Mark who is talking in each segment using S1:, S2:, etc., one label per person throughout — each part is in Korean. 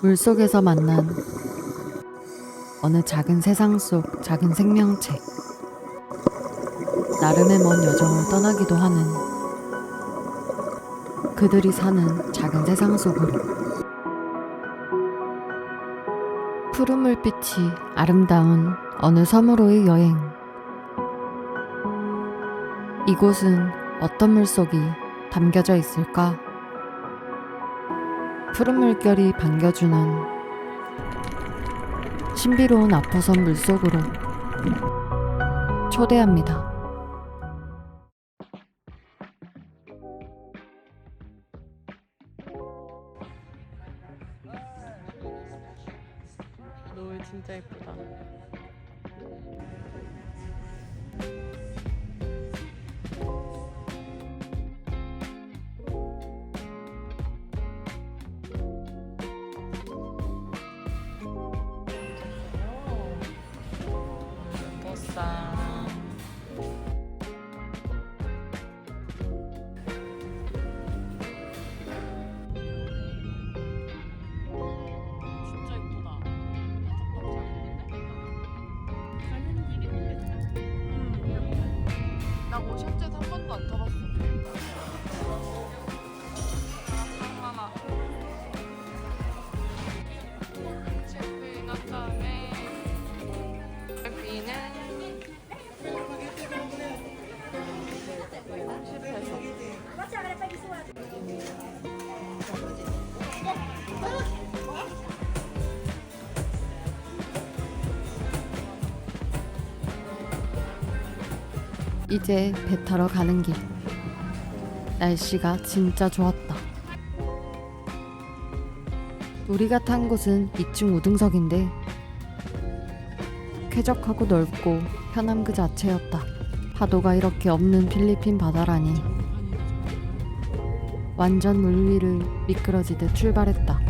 S1: 물속에서 만난 어느 작은 세상 속 작은 생명체. 나름의 먼 여정을 떠나기도 하는 그들이 사는 작은 세상 속으로. 푸른 물빛이 아름다운 어느 섬으로의 여행. 이곳은 어떤 물속이 담겨져 있을까? 푸른 물결이 반겨주는 신비로운 아포섬 물속으로 초대합니다. 노을 진짜 예쁘다.
S2: 나 오션제도 한 번도 안 타봤어. 상만아. 체크인 한 다음에 여기는 10회서.
S1: 이제 배 타러 가는 길. 날씨가 진짜 좋았다. 우리가 탄 곳은 2층 우등석인데 쾌적하고 넓고 편함 그 자체였다. 파도가 이렇게 없는 필리핀 바다라니. 완전 물 위를 미끄러지듯 출발했다.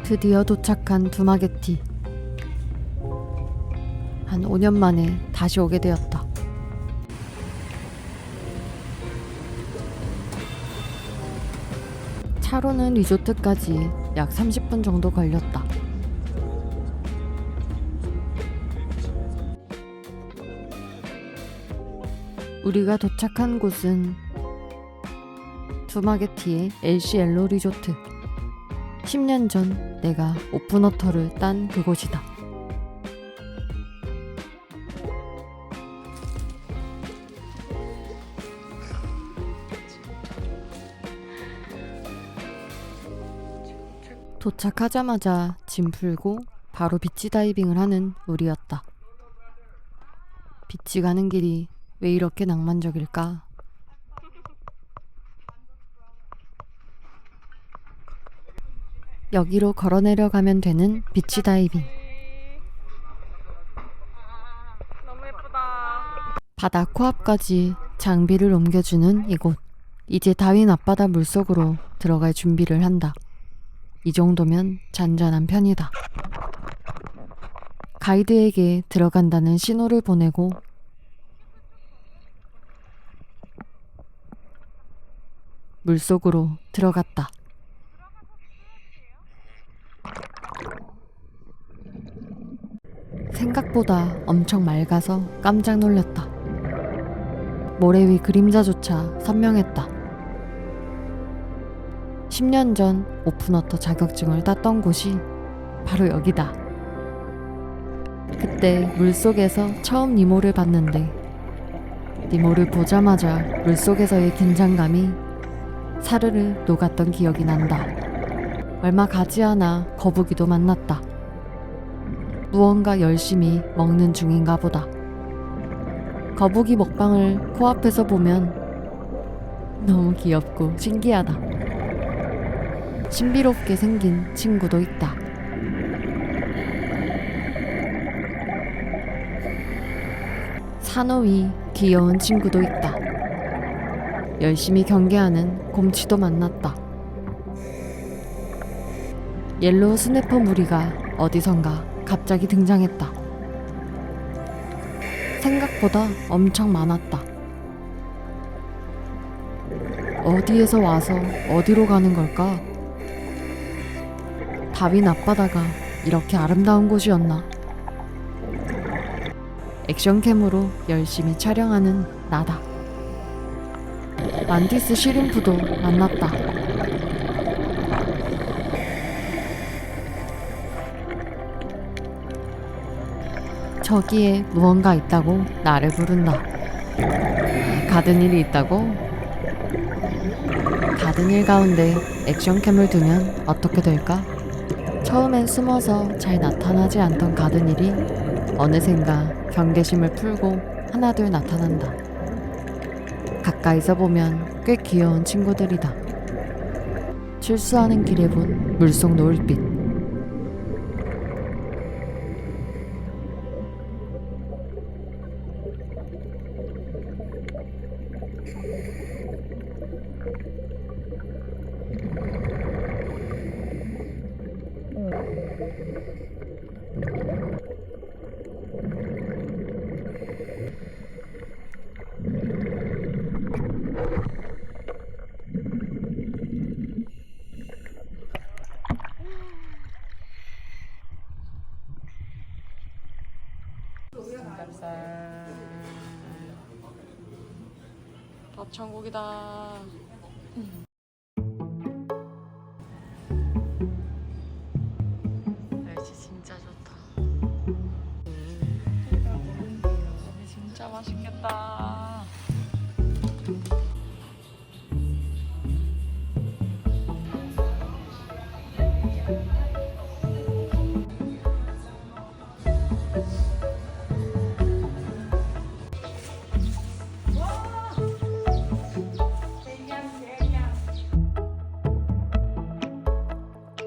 S1: 드디어 도착한 두마게티. 한 5년 만에 다시 오게 되었다. 차로는 리조트까지 약 30분 정도 걸렸다. 우리가 도착한 곳은 두마게티의 LC엘로 리조트. 10년 전 내가 오픈워터를 딴 그곳이다. 도착하자마자 짐 풀고 바로 비치 다이빙을 하는 우리였다. 비치 가는 길이 왜 이렇게 낭만적일까? 여기로 걸어 내려가면 되는 비치 다이빙.
S2: 너무 예쁘다.
S1: 바다 코앞까지 장비를 옮겨주는 이곳. 이제 다윈 앞바다 물속으로 들어갈 준비를 한다. 이 정도면 잔잔한 편이다. 가이드에게 들어간다는 신호를 보내고 물속으로 들어갔다. 생각보다 엄청 맑아서 깜짝 놀랐다. 모래 위 그림자조차 선명했다. 10년 전 오픈워터 자격증을 땄던 곳이 바로 여기다. 그때 물속에서 처음 니모를 봤는데 니모를 보자마자 물속에서의 긴장감이 사르르 녹았던 기억이 난다. 얼마 가지 않아 거북이도 만났다. 무언가 열심히 먹는 중인가 보다. 거북이 먹방을 코앞에서 보면 너무 귀엽고 신기하다. 신비롭게 생긴 친구도 있다. 산호 위 귀여운 친구도 있다. 열심히 경계하는 곰치도 만났다. 옐로우 스네퍼 무리가 어디선가 갑자기 등장했다. 생각보다 엄청 많았다. 어디에서 와서 어디로 가는 걸까? 다윈 앞바다가 이렇게 아름다운 곳이었나? 액션캠으로 열심히 촬영하는 나다. 만티스 시림프도 만났다. 저기에 무언가 있다고 나를 부른다. 가든일이 있다고? 가든일 가운데 액션캠을 두면 어떻게 될까? 처음엔 숨어서 잘 나타나지 않던 가든일이 어느샌가 경계심을 풀고 하나둘 나타난다. 가까이서 보면 꽤 귀여운 친구들이다. 출소하는 길에 본 물속 노을빛.
S2: 밥 천국이다. 날씨 진짜 좋다. 진짜 맛있겠다.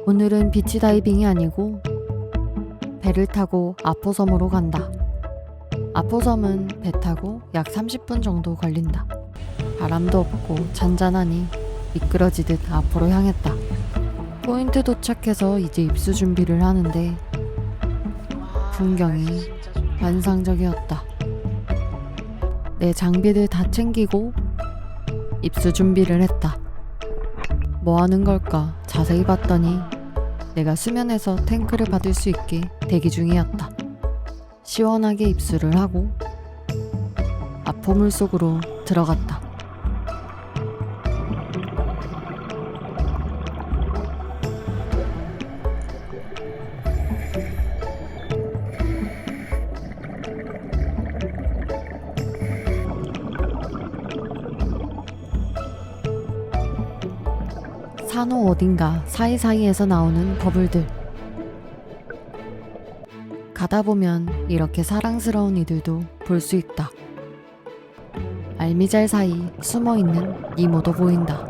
S1: 오늘은 비치 다이빙이 아니고 배를 타고 아포섬으로 간다. 아포섬은 배 타고 약 30분 정도 걸린다. 바람도 없고 잔잔하니 미끄러지듯 앞으로 향했다. 포인트 도착해서 이제 입수 준비를 하는데 풍경이
S2: 진짜 좋다.
S1: 환상적이었다. 내 장비들 다 챙기고 입수 준비를 했다. 뭐 하는 걸까 자세히 봤더니 내가 수면에서 탱크를 받을 수 있게 대기 중이었다. 시원하게 입수를 하고 아포물 속으로 들어갔다. 산호 어딘가 사이사이에서 나오는 버블들. 가다 보면 이렇게 사랑스러운 이들도 볼 수 있다. 알미잘 사이 숨어있는 니모도 보인다.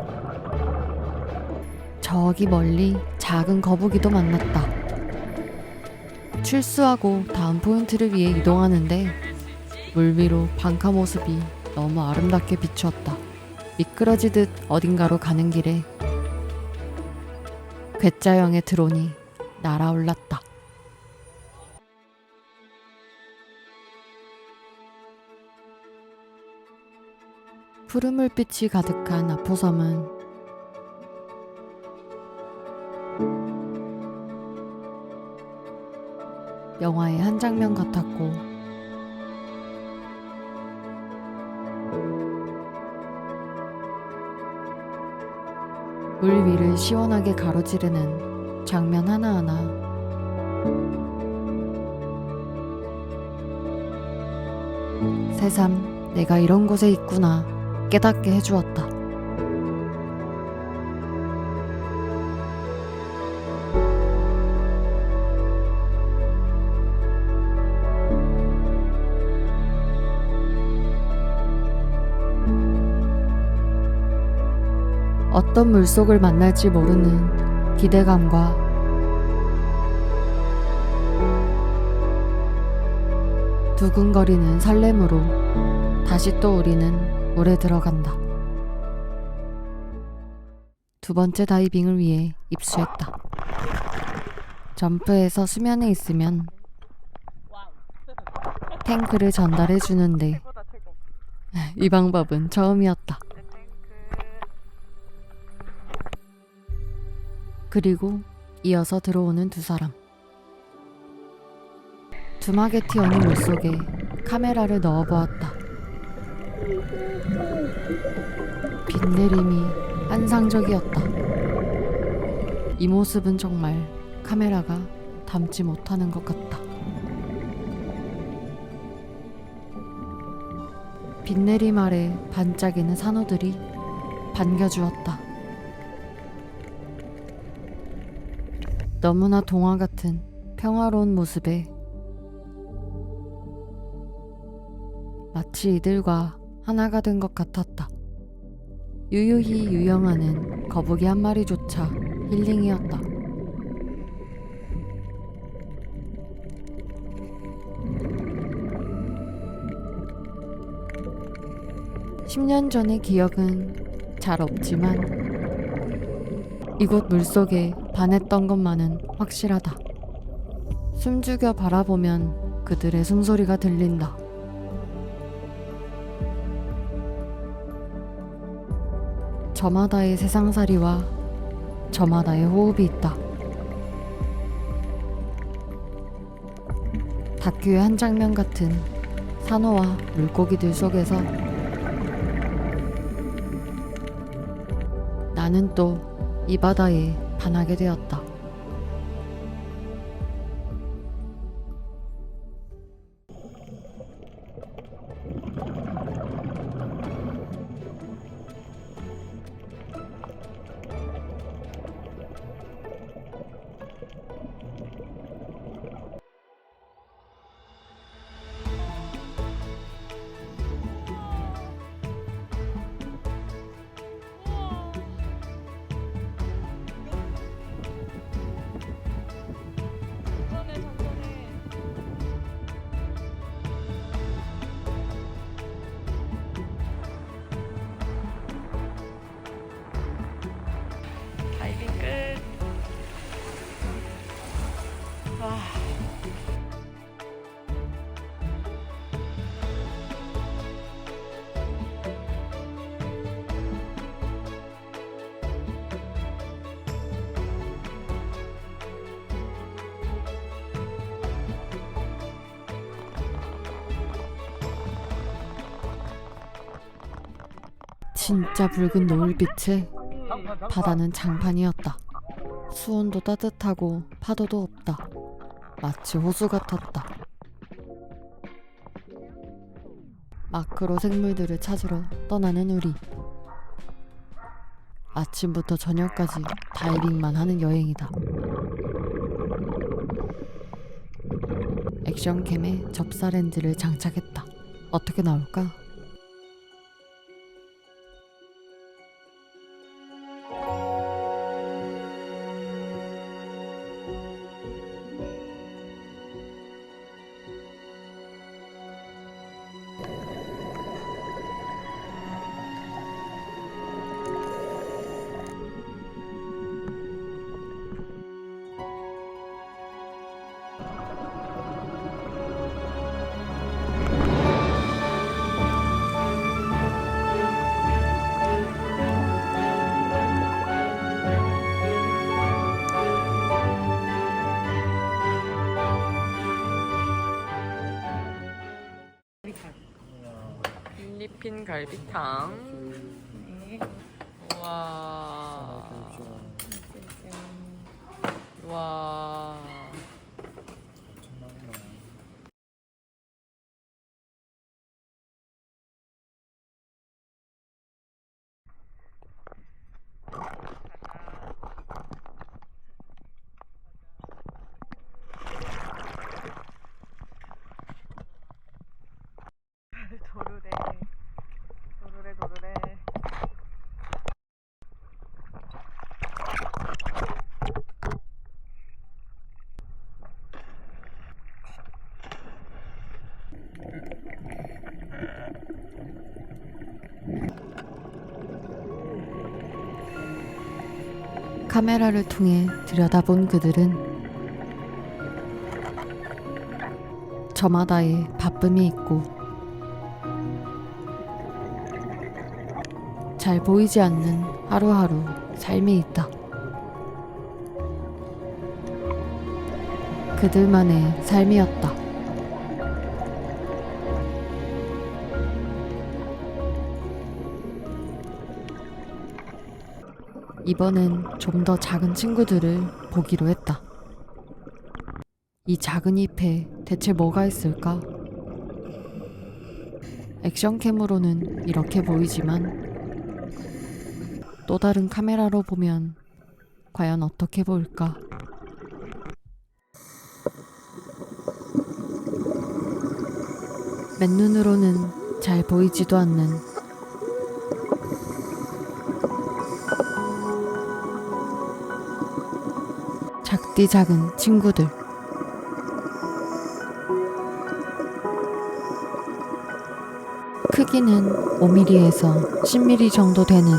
S1: 저기 멀리 작은 거북이도 만났다. 출수하고 다음 포인트를 위해 이동하는데 물 위로 방카 모습이 너무 아름답게 비추었다. 미끄러지듯 어딘가로 가는 길에 괴짜형의 드론이 날아올랐다. 푸른 물빛이 가득한 아포섬은 영화의 한 장면 같았고 물 위를 시원하게 가로지르는 장면 하나하나 새삼 내가 이런 곳에 있구나 깨닫게 해주었다. 어떤 물속을 만날지 모르는 기대감과 두근거리는 설렘으로 다시 또 우리는 물에 들어간다. 두 번째 다이빙을 위해 입수했다. 점프해서 수면에 있으면 탱크를 전달해 주는데
S2: 최고다 최고.
S1: 이 방법은 처음이었다.
S2: 내 탱크.
S1: 그리고 이어서 들어오는 두 사람. 두막에 튀어오는 물속에 카메라를 넣어보았다. 빗내림이 환상적이었다. 이 모습은 정말 카메라가 담지 못하는 것 같다. 빗내림 아래 반짝이는 산호들이 반겨주었다. 너무나 동화 같은 평화로운 모습에 마치 이들과 하나가 된 것 같았다. 유유히 유영하는 거북이 한 마리조차 힐링이었다. (10년) 전의 기억은 잘 없지만 이곳 물속에 반했던 것만은 확실하다. 숨죽여 바라보면 그들의 숨소리가 들린다. 저마다의 세상살이와 저마다의 호흡이 있다. 다큐의 한 장면 같은 산호와 물고기들 속에서 나는 또 이 바다에 반하게 되었다.
S2: 다이빙 끝. 와.
S1: 진짜 붉은 노을빛에 바다는 장판이었다. 수온도 따뜻하고 파도도 없다. 마치 호수 같았다. 마크로 생물들을 찾으러 떠나는 우리. 아침부터 저녁까지 다이빙만 하는 여행이다. 액션캠에 접사 렌즈를 장착했다. 어떻게 나올까?
S2: 필리핀 갈비탕. 네. 우와. 우와. 도르래. 도르래 도르래.
S1: 카메라를 통해 들여다본 그들은 저마다의 바쁨이 있고 잘 보이지 않는 하루하루 삶이 있다. 그들만의 삶이었다. 이번엔 좀 더 작은 친구들을 보기로 했다. 이 작은 잎에 대체 뭐가 있을까? 액션캠으로는 이렇게 보이지만 또 다른 카메라로 보면 과연 어떻게 보일까? 맨눈으로는 잘 보이지도 않는 작디 작은 친구들. 크기는 5mm에서 10mm 정도 되는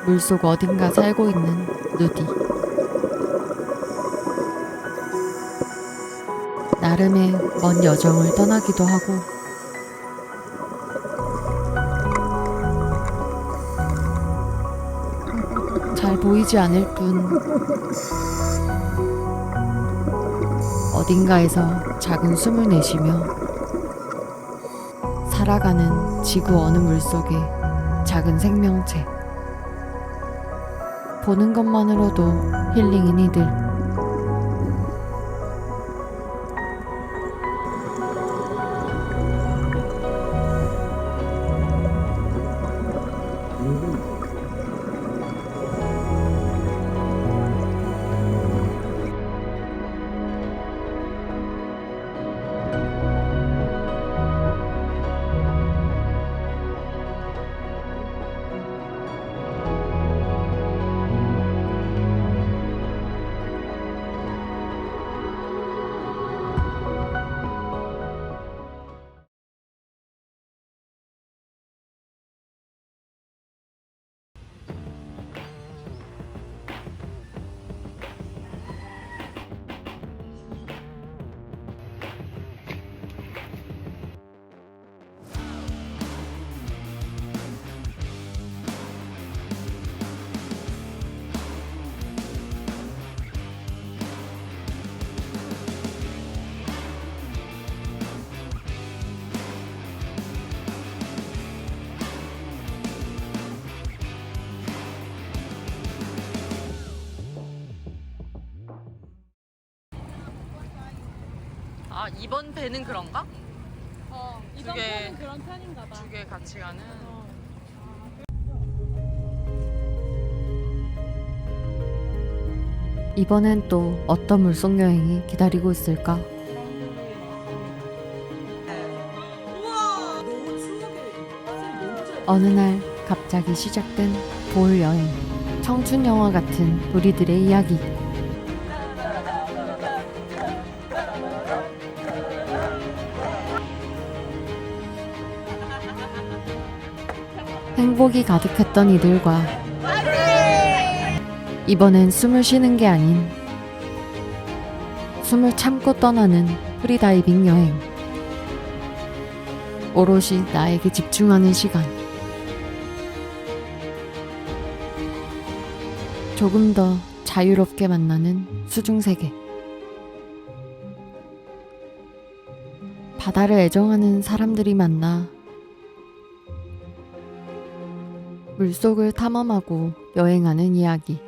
S1: 물속 어딘가 살고 있는 누디. 나름의 먼 여정을 떠나기도 하고 잘 보이지 않을 뿐 어딘가에서 작은 숨을 내쉬며 살아가는 지구 어느 물속의 작은 생명체. 보는 것만으로도 힐링인 이들.
S2: 아, 이번 배는 그런가?
S3: 이번
S2: 두 개.
S3: 편은 그런 편인가 봐.
S2: 두 개 같이 가는.
S1: 이번엔 또 어떤 물속 여행이 기다리고 있을까? 어느 날 갑자기 시작된 볼 여행. 청춘 영화 같은 우리들의 이야기. 행복이 가득했던 이들과 이번엔 숨을 쉬는 게 아닌 숨을 참고 떠나는 프리다이빙 여행. 오롯이 나에게 집중하는 시간. 조금 더 자유롭게 만나는 수중세계. 바다를 애정하는 사람들이 만나 물속을 탐험하고 여행하는 이야기.